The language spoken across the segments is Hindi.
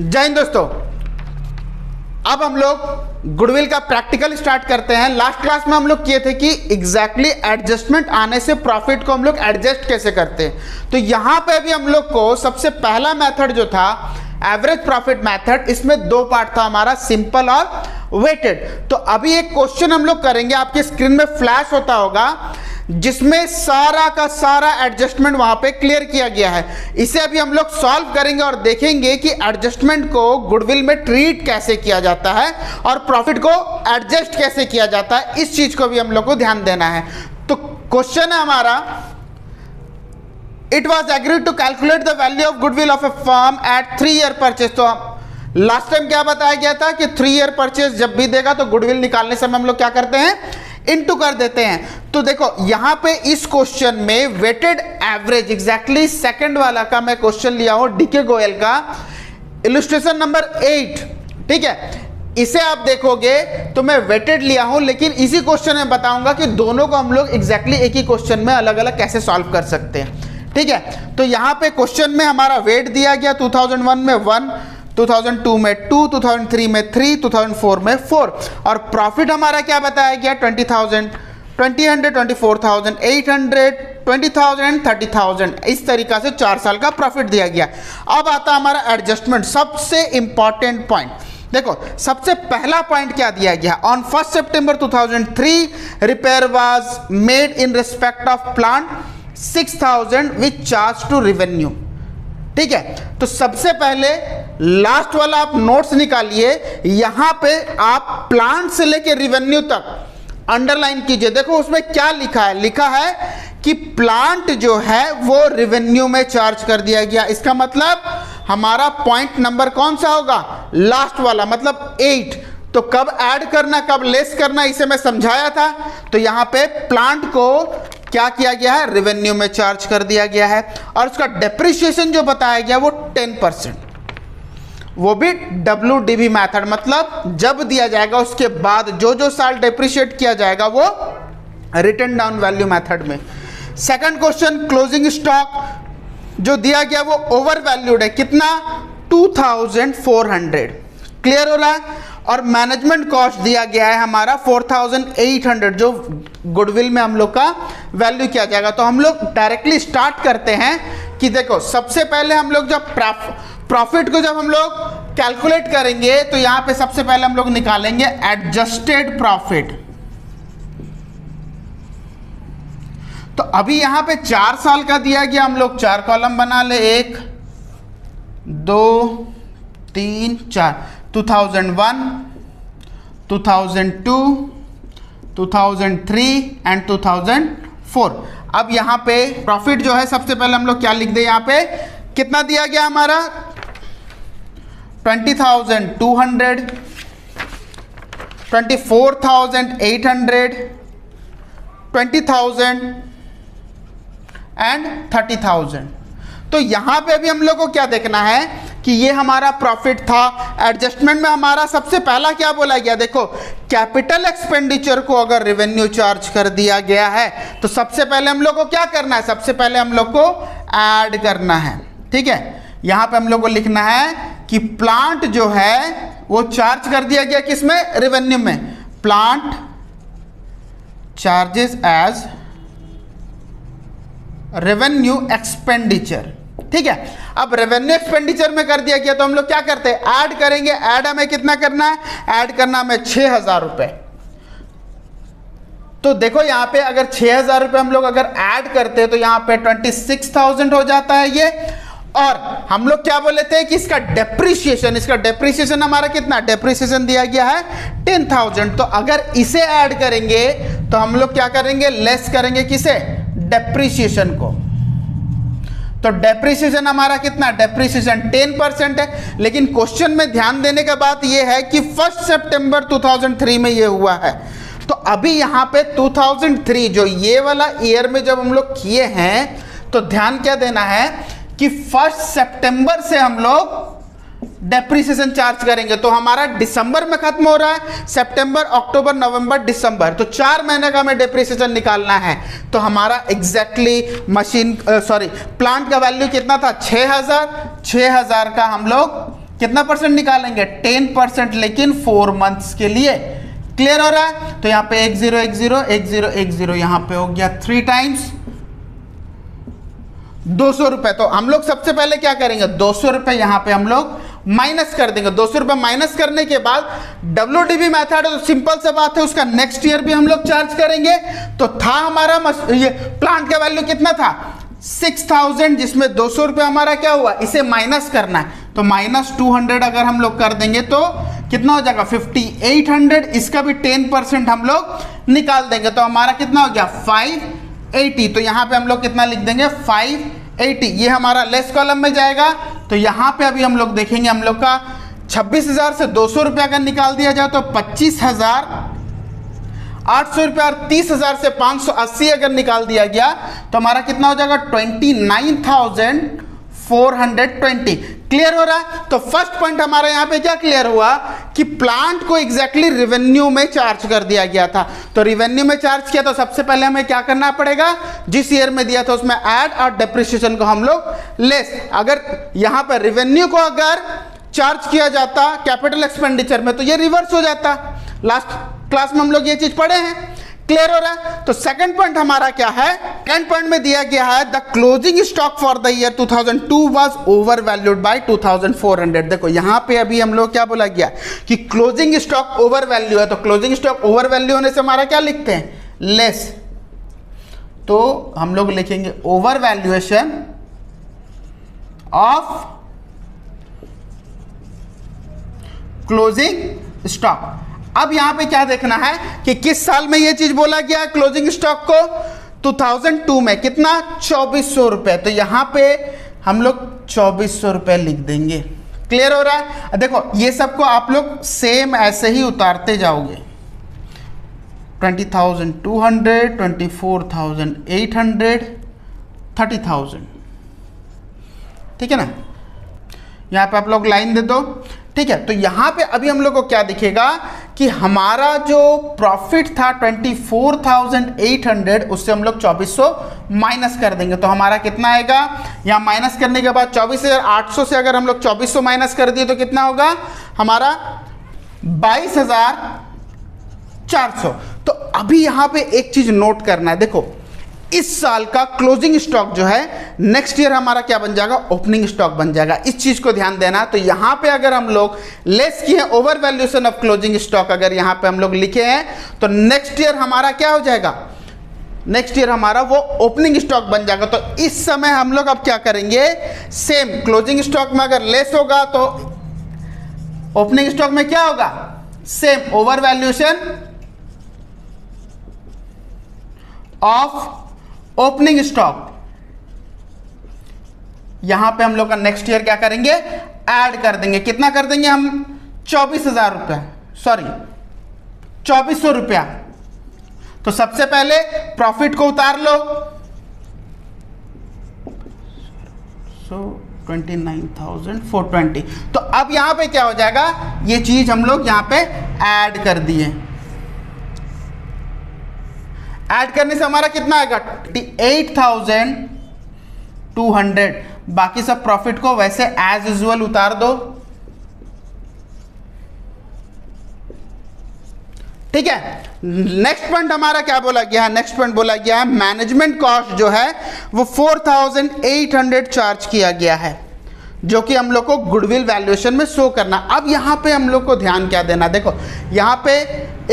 जय हिंद दोस्तों। अब हम लोग गुडविल का प्रैक्टिकल स्टार्ट करते हैं। लास्ट क्लास में हम लोग किए थे कि एग्जैक्टली एडजस्टमेंट आने से प्रॉफिट को हम लोग एडजस्ट कैसे करते हैं। तो यहां पे भी हम लोग को सबसे पहला मेथड जो था एवरेज प्रॉफिट मेथड, इसमें दो पार्ट था हमारा, सिंपल और वेटेड। तो अभी एक क्वेश्चन हम लोग करेंगे, आपके स्क्रीन में फ्लैश होता होगा, जिसमें सारा का सारा एडजस्टमेंट वहां पे क्लियर किया गया है। इसे अभी हम लोग सॉल्व करेंगे और देखेंगे कि एडजस्टमेंट को गुडविल में ट्रीट कैसे किया जाता है और प्रॉफिट को एडजस्ट कैसे किया जाता है। इस चीज को भी हम लोग को ध्यान देना है। तो क्वेश्चन है हमारा, it was agreed to calculate the value of goodwill of a firm at 3 year purchase. तो लास्ट टाइम क्या बताया गया था कि 3 ईयर परचेज जब भी देगा तो गुडविल निकालने समय हम लोग क्या करते हैं, इनटू कर देते हैं। तो देखो यहां पे इस क्वेश्चन में वेटेड एवरेज एग्जैक्टली सेकंड वाला का मैं क्वेश्चन लिया हूं डीके गोयल का, इलस्ट्रेशन नंबर 8, ठीक है। इसे आप देखोगे तो मैं वेटेड लिया हूं, लेकिन इसी क्वेश्चन में बताऊंगा कि दोनों को हम लोग एग्जैक्टली एक ही क्वेश्चन में अलग अलग कैसे सॉल्व कर सकते हैं, ठीक है। तो यहां पे क्वेश्चन में हमारा वेट दिया गया 2001 में 1, 2002 में 2, 2003 में 3, 2004 में 4, और प्रॉफिट हमारा क्या बताया गया 20,000, 20,100, 24,000, 800, 20,000, 30,000। इस तरीका से 4 साल का प्रॉफिट दिया गया। अब आता हमारा एडजस्टमेंट, सबसे इंपॉर्टेंट पॉइंट। देखो सबसे पहला पॉइंट क्या दिया गया, on 1 September 2003 repair was made in respect of plant 6,000 which charge to revenue, ठीक है। तो सबसे पहले लास्ट वाला आप नोट्स निकालिए, यहां पे आप प्लांट से लेके रेवेन्यू तक अंडरलाइन कीजिए। देखो उसमें क्या लिखा है, लिखा है कि प्लांट जो है वो रेवेन्यू में चार्ज कर दिया गया। इसका मतलब हमारा पॉइंट नंबर कौन सा होगा, लास्ट वाला, मतलब 8। तो कब ऐड करना कब लेस करना इसे मैं समझाया था। तो यहां पे प्लांट को क्या किया गया है, रेवेन्यू में चार्ज कर दिया गया है। और उसका डेप्रिसिएशन जो बताया गया वो 10%, वो भी WDV मेथड, मतलब जब दिया जाएगा उसके बाद जो जो साल डेप्रिशिएट किया जाएगा वो रिटर्न डाउन वैल्यू मेथड में। सेकंड क्वेश्चन, क्लोजिंग स्टॉक जो दिया गया वो ओवर वैल्यूड है, कितना 2,400, क्लियर हो रहा है। और मैनेजमेंट कॉस्ट दिया गया है हमारा 4,800, जो गुडविल में हम लोग का वैल्यू किया जाएगा। तो हम लोग डायरेक्टली स्टार्ट करते हैं कि देखो सबसे पहले हम लोग जब प्रॉफिट को जब हम लोग कैलकुलेट करेंगे तो यहां पे सबसे पहले हम लोग निकालेंगे एडजस्टेड प्रॉफिट। तो अभी यहां पे 4 साल का दिया गया, हम लोग 4 कॉलम बना ले, 1 2 3 4, 2001, 2002, 2003 एंड 2004। अब यहाँ पे प्रॉफिट जो है सबसे पहले हम लोग क्या लिख दे, यहाँ पे कितना दिया गया हमारा 20,200, 24,800, 20,000 एंड 30,000। तो यहां पे अभी हम लोग को क्या देखना है कि ये हमारा प्रॉफिट था। एडजस्टमेंट में हमारा सबसे पहला क्या बोला गया, देखो कैपिटल एक्सपेंडिचर को अगर रेवेन्यू चार्ज कर दिया गया है तो सबसे पहले हम लोग को क्या करना है, सबसे पहले हम लोग को ऐड करना है, ठीक है। यहां पे हम लोग को लिखना है कि प्लांट जो है वो चार्ज कर दिया गया किसमें, रेवेन्यू में। Plant charges as revenue expenditure, ठीक है। अब रेवेन्यू एक्सपेंडिचर में कर दिया गया तो हम लोग क्या करते हैं, ऐड करेंगे। ऐड हमें कितना करना है, ऐड करना हमें 6,000 रुपए। तो देखो यहां पे अगर 6,000 रुपए हम लोग अगर ऐड करते हैं तो यहां पे 26,000 हो जाता है ये। और हम लोग क्या बोले थे कि इसका डेप्रिसिएशन हमारा कितना, डेप्रिसिएशन दिया गया है 10,000। तो अगर इसे ऐड करेंगे तो हम लोग क्या करेंगे, लेस करेंगे किसे, डेप्रिसिएशन को। तो डेप्रिसिएशन हमारा कितना, डेप्रिसिएशन 10% है। लेकिन क्वेश्चन में ध्यान देने का बात यह है कि 1 सितंबर 2003 में ये हुआ है। तो अभी यहां पे 2003 जो ये वाला ईयर में जब हम लोग किए हैं तो ध्यान क्या देना है कि 1 सितंबर से हम लोग डेप्रिसिएशन चार्ज करेंगे। तो हमारा दिसंबर में खत्म हो रहा है, सितंबर, अक्टूबर, नवंबर, दिसंबर, तो 4 महीने का हमें डेप्रिसिएशन निकालना है। तो हमारा एग्जैक्टली प्लांट का वैल्यू कितना था, 6,000 का हम लोग कितना परसेंट निकालेंगे 10%, लेकिन 4 मंथ्स के लिए। क्लियर हो रहा है? तो यहाँ पे 1 0 1 0 1 0 1 0 यहाँ पे हो गया 3 टाइम्स 200 रुपए। तो हम लोग सबसे पहले क्या करेंगे, 200 रुपए यहाँ पे हम लोग माइनस कर देंगे। 200 रुपए माइनस करने के बाद WDV मेथड है तो सिंपल सा बात है, उसका नेक्स्ट ईयर भी हम लोग चार्ज करेंगे। तो था हमारा ये प्लांट का वैल्यू कितना था 6000, जिसमें 200 रुपए हमारा क्या हुआ, इसे माइनस करना है। तो -200 अगर हम लोग कर देंगे तो कितना हो जाएगा 5800। इसका भी 10% हम लोग निकाल देंगे तो हमारा कितना हो गया 580। तो यहाँ पे हम लोग कितना लिख देंगे 580। ये हमारा लेस कॉलम में जाएगा। तो यहाँ पे अभी हम लोग देखेंगे, हम लोग का 26,000 से 200 रुपये अगर निकाल दिया जाए तो 25,800 रुपये, और 30,000 से 580 अगर निकाल दिया गया तो हमारा कितना हो जाएगा 29,420। क्लियर हो रहा है? तो फर्स्ट पॉइंट हमारा यहाँ पे क्या क्लियर हुआ कि प्लांट को एग्जैक्टली रेवेन्यू में चार्ज कर दिया गया था। तो रेवेन्यू में चार्ज किया तो सबसे पहले हमें क्या करना पड़ेगा, जिस ईयर में दिया था उसमें ऐड, और डेप्रिसिएशन को हम लोग लेस। अगर यहाँ पर रेवेन्यू को अगर चार्ज किया जाता कैपिटल एक्सपेंडिचर में तो ये रिवर्स हो जाता। लास्ट क्लास में हम लोग ये चीज पढ़े हैं। क्लियर हो रहा है? तो सेकंड पॉइंट हमारा क्या है, सेकंड पॉइंट में दिया गया है the closing stock for the year 2002 was over valued bye 2400। देखो यहाँ पे अभी हम लोग क्या बोला गया कि क्लोजिंग स्टॉक ओवर वैल्यू है। तो क्लोजिंग स्टॉक ओवर वैल्यू होने से हमारा क्या लिखते हैं, लेस। तो हम लोग लिखेंगे over valuation of closing stock. अब यहां पे क्या देखना है कि किस साल में ये चीज बोला गया क्लोजिंग स्टॉक को, 2002 में। कितना 2400 रुपए। तो यहां पे हम लोग 2400 रुपए लिख देंगे। क्लियर हो रहा है? देखो ये सबको आप लोग सेम ऐसे ही उतारते जाओगे, 20,200, 24,800, 30,000। ठीक है ना? यहां पे आप लोग लाइन दे दो। ठीक है, तो यहां पे अभी हम लोग को क्या दिखेगा कि हमारा जो प्रॉफिट था 24,800, उससे हम लोग 2400 माइनस कर देंगे। तो हमारा कितना आएगा, यहां माइनस करने के बाद 24,800 से अगर हम लोग 2400 माइनस कर दिए तो कितना होगा हमारा 22,400। तो अभी यहां पे एक चीज नोट करना है, देखो इस साल का क्लोजिंग स्टॉक जो है नेक्स्ट ईयर हमारा क्या बन जाएगा, ओपनिंग स्टॉक बन जाएगा। इस चीज को ध्यान देना। तो यहां पे अगर हम लोग लेस किए over valuation of closing stock, अगर यहां पे हम लोग लिखे हैं तो नेक्स्ट ईयर हमारा क्या हो जाएगा, नेक्स्ट ईयर हमारा वो ओपनिंग स्टॉक बन जाएगा। तो इस समय हम लोग अब क्या करेंगे, सेम क्लोजिंग स्टॉक में अगर लेस होगा तो ओपनिंग स्टॉक में क्या होगा, same over valuation of opening stock. यहां पे हम लोग का नेक्स्ट ईयर क्या करेंगे, ऐड कर देंगे। कितना कर देंगे हम, 24,000 रुपया, सॉरी 2400 रुपया। तो सबसे पहले प्रॉफिट को उतार लो, 29,420। तो अब यहां पे क्या हो जाएगा, ये चीज हम लोग यहां पे ऐड कर दिए। ऐड करने से हमारा कितना आएगा 28,200। बाकी सब प्रॉफिट को वैसे एज यूजुअल उतार दो। ठीक है, नेक्स्ट पॉइंट हमारा क्या बोला गया है, नेक्स्ट पॉइंट बोला गया है मैनेजमेंट कॉस्ट जो है वो 4,800 चार्ज किया गया है, जो कि हम लोग को गुडविल वैल्यूएशन में शो करना। अब यहां पे हम लोग को ध्यान क्या देना, देखो यहां पे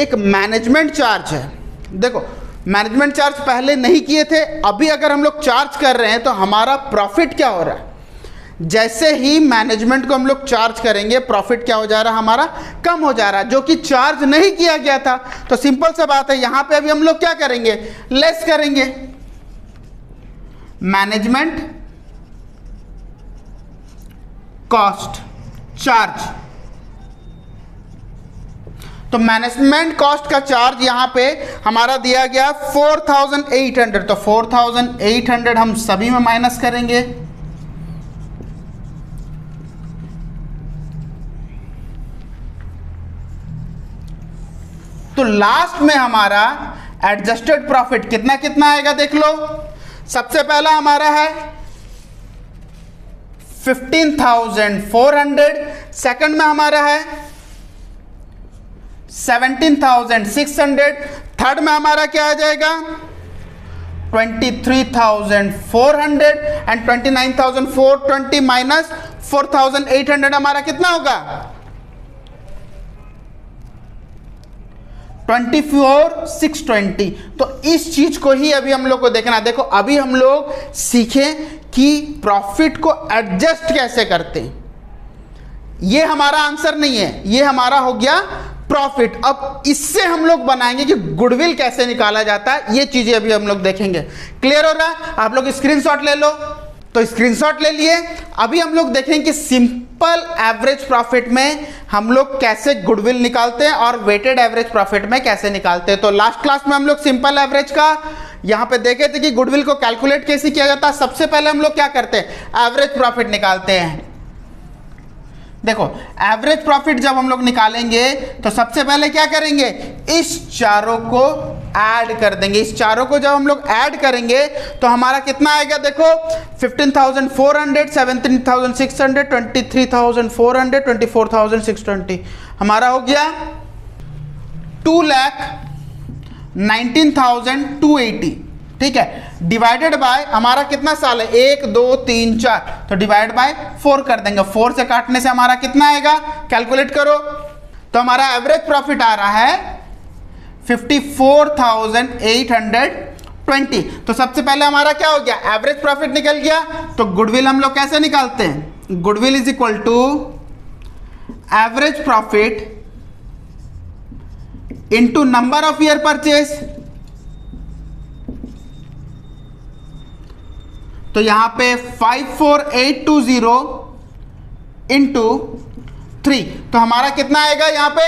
एक मैनेजमेंट चार्ज है। देखो मैनेजमेंट चार्ज पहले नहीं किए थे, अभी अगर हम लोग चार्ज कर रहे हैं तो हमारा प्रॉफिट क्या हो रहा है, जैसे ही मैनेजमेंट को हम लोग चार्ज करेंगे प्रॉफिट क्या हो जा रहा है हमारा, कम हो जा रहा है, जो कि चार्ज नहीं किया गया था। तो सिंपल सा बात है, यहां पे अभी हम लोग क्या करेंगे, लेस करेंगे मैनेजमेंट कॉस्ट चार्ज। तो मैनेजमेंट कॉस्ट का चार्ज यहां पे हमारा दिया गया 4,800। तो 4,800 हम सभी में माइनस करेंगे। तो लास्ट में हमारा एडजस्टेड प्रॉफिट कितना कितना आएगा देख लो। सबसे पहला हमारा है 15,400, सेकंड में हमारा है 17,600, थर्ड में हमारा क्या आ जाएगा 23,400 एंड 29,420 माइनस 4,800 हमारा कितना होगा 24,620। तो इस चीज को ही अभी हम लोग को देखना। देखो अभी हम लोग सीखें कि प्रॉफिट को एडजस्ट कैसे करते हैं। ये हमारा आंसर नहीं है, ये हमारा हो गया प्रॉफिट। अब इससे हम लोग बनाएंगे कि गुडविल कैसे निकाला जाता है, ये चीजें अभी हम लोग देखेंगे। क्लियर हो रहा है? आप लोग स्क्रीनशॉट ले लो। तो स्क्रीनशॉट ले लिए। अभी हम लोग देखेंगे कि सिंपल एवरेज प्रॉफिट में हम लोग कैसे गुडविल निकालते हैं और वेटेड एवरेज प्रॉफिट में कैसे निकालते हैं। तो लास्ट क्लास में हम लोग सिंपल एवरेज का यहां पे देखे थे कि गुडविल को कैलकुलेट कैसे किया जाता है। सबसे पहले हम लोग क्या करते हैं, एवरेज प्रॉफिट निकालते हैं। देखो एवरेज प्रॉफिट जब हम लोग निकालेंगे तो सबसे पहले क्या करेंगे, इस चारों को ऐड कर देंगे। इस चारों को जब हम लोग ऐड करेंगे तो हमारा कितना आएगा, देखो 15,400, 17,600, 23,400, 24,620 हमारा हो गया 2,19,280। ठीक है, डिवाइडेड बाय हमारा कितना साल है, 1 2 3 4, तो डिवाइड बाय 4 कर देंगे। 4 से काटने से हमारा कितना आएगा, कैलकुलेट करो। तो हमारा एवरेज प्रॉफिट आ रहा है 54,820। तो सबसे पहले हमारा क्या हो गया, एवरेज प्रॉफिट निकल गया। तो गुडविल हम लोग कैसे निकालते हैं, goodwill is equal to average profit into number of year purchase. तो यहां पे 54,820 इंटू 3, तो हमारा कितना आएगा यहां पे,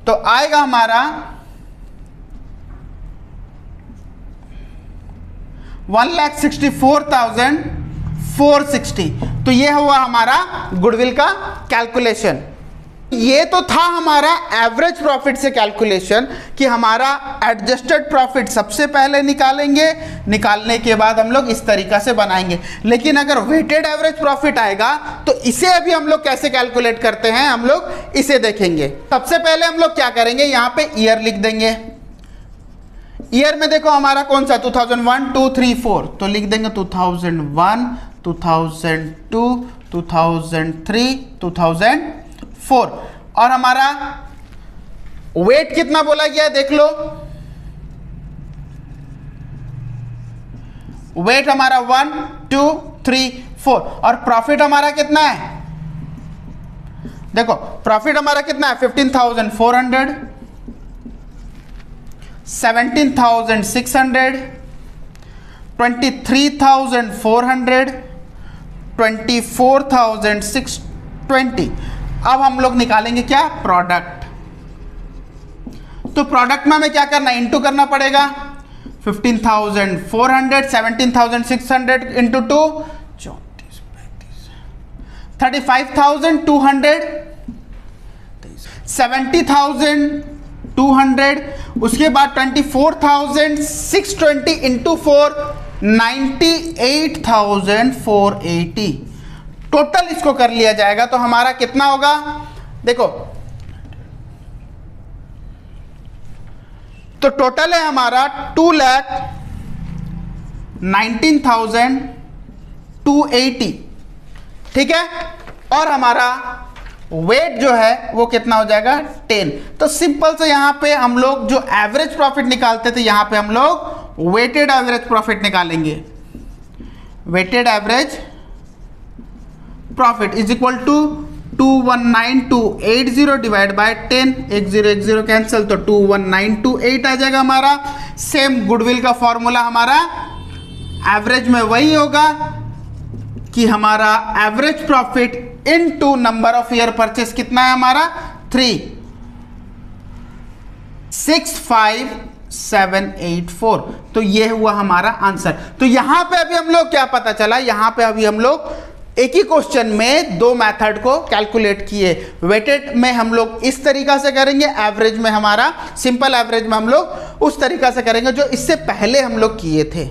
तो आएगा हमारा 1,64,460। तो ये हुआ हमारा गुडविल का कैलकुलेशन। ये तो था हमारा एवरेज प्रॉफिट से कैलकुलेशन कि हमारा एडजस्टेड प्रॉफिट सबसे पहले निकालेंगे, निकालने के बाद हम लोग इस तरीका से बनाएंगे। लेकिन अगर वेटेड एवरेज प्रॉफिट आएगा तो इसे अभी हम लोग कैसे कैलकुलेट करते हैं, हम लोग इसे देखेंगे। सबसे पहले हम लोग क्या करेंगे, यहां पे ईयर लिख देंगे। ईयर में देखो हमारा कौन सा 2001 2 3 4, तो लिख देंगे 2001 2002 2003 2004। और हमारा वेट कितना बोला गया देख लो, वेट हमारा 1 2 3 4। और प्रॉफिट हमारा कितना है, देखो प्रॉफिट हमारा कितना है 15,400, 17,600, 23,400, 24,620। अब हम लोग निकालेंगे क्या, प्रोडक्ट। तो प्रोडक्ट में हमें क्या करना है, इंटू करना पड़ेगा। 15,400, 17,600 इंटू 2 35,200, 70,200, उसके बाद 24,620 इंटू 4 98,480। टोटल इसको कर लिया जाएगा तो हमारा कितना होगा, देखो तो टोटल है हमारा 2,19,280। ठीक है, और हमारा वेट जो है वो कितना हो जाएगा 10। तो सिंपल से यहां पे हम लोग जो एवरेज प्रॉफिट निकालते थे यहां पे हम लोग वेटेड एवरेज प्रॉफिट निकालेंगे। Weighted average profit is equal to 219,280 divide by 10, 10 cancel, तो 219,280 आ जाएगा हमारा। सेम गुडविल का फॉर्मूला हमारा एवरेज में वही होगा कि हमारा average profit into number of year purchase कितना है हमारा 3,65,784। तो ये हुआ हमारा आंसर। तो यहां पे अभी हम लोग क्या पता चला, यहां पे अभी हम लोग एक ही क्वेश्चन में दो मेथड को कैलकुलेट किए। वेटेड में हम लोग इस तरीका से करेंगे, एवरेज में हमारा सिंपल एवरेज में हम लोग उस तरीका से करेंगे जो इससे पहले हम लोग किए थे।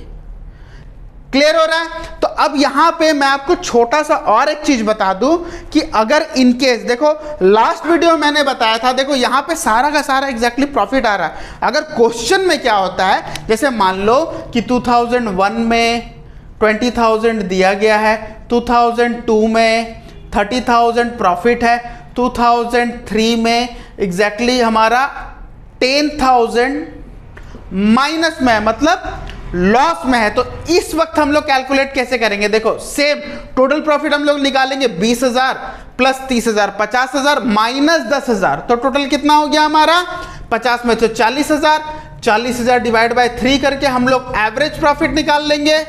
क्लियर हो रहा है? तो अब यहां पे मैं आपको छोटा सा और एक चीज बता दूं कि अगर इन केस, देखो लास्ट वीडियो मैंने बताया था, देखो यहां पे सारा का सारा एग्जैक्टली प्रॉफिट आ रहा है। अगर क्वेश्चन में क्या होता है, जैसे मान लो कि 2001 में 20,000 दिया गया है, 2002 में 30,000 प्रॉफिट है, 2003 में एग्जैक्टली हमारा 10,000 माइनस में है, मतलब लॉस में है। तो इस वक्त हम लोग कैलकुलेट कैसे करेंगे? देखो सेम टोटल प्रॉफिट हम लोग निकालेंगे 20,000 प्लस 30,000 50,000 माइनस 10,000, तो टोटल कितना हो गया हमारा 50 में तो 40,000, 40,000 डिवाइड बाय 3 करके हम लोग एवरेज प्रॉफिट निकाल लेंगे।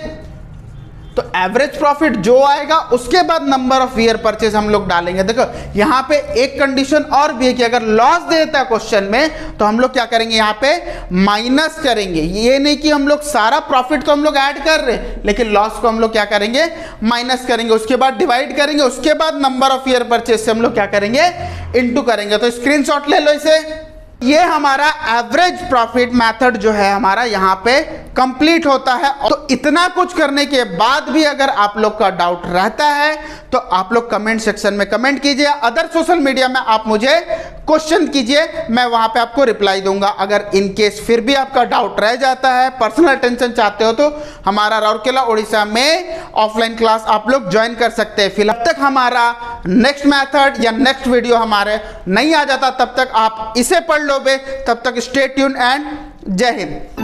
तो एवरेज प्रॉफिट जो आएगा उसके बाद नंबर ऑफ ईयर परचेज हम लोग डालेंगे। देखो यहां पे एक कंडीशन और भी है कि अगर लॉस देता है क्वेश्चन में तो हम लोग क्या करेंगे, यहां पे माइनस करेंगे। ये नहीं कि हम लोग सारा प्रॉफिट तो हम लोग ऐड कर रहे हैं, लेकिन लॉस को हम लोग क्या करेंगे, माइनस करेंगे, उसके बाद डिवाइड करेंगे, उसके बाद नंबर ऑफ ईयर परचेज से हम लोग क्या करेंगे, इनटू करेंगे। तो स्क्रीनशॉट ले लो इसे। ये हमारा एवरेज प्रॉफिट मेथड जो है हमारा यहाँ पे कंप्लीट होता है। तो इतना कुछ करने के बाद भी अगर आप लोग का डाउट रहता है तो आप लोग कमेंट सेक्शन में कमेंट कीजिए, अदर सोशल मीडिया में आप मुझे क्वेश्चन कीजिए, मैं वहां पे आपको रिप्लाई दूंगा। अगर इन केस फिर भी आपका डाउट रह जाता है, पर्सनल अटेंशन चाहते हो, तो हमारा राउरकेला उड़ीसा में ऑफलाइन क्लास आप लोग ज्वाइन कर सकते हैं। फिलहाल तक हमारा नेक्स्ट मेथड या नेक्स्ट वीडियो हमारे नहीं आ जाता, तब तक आप इसे पढ़ लो बे। तब तक स्टे ट्यून एंड जय हिंद।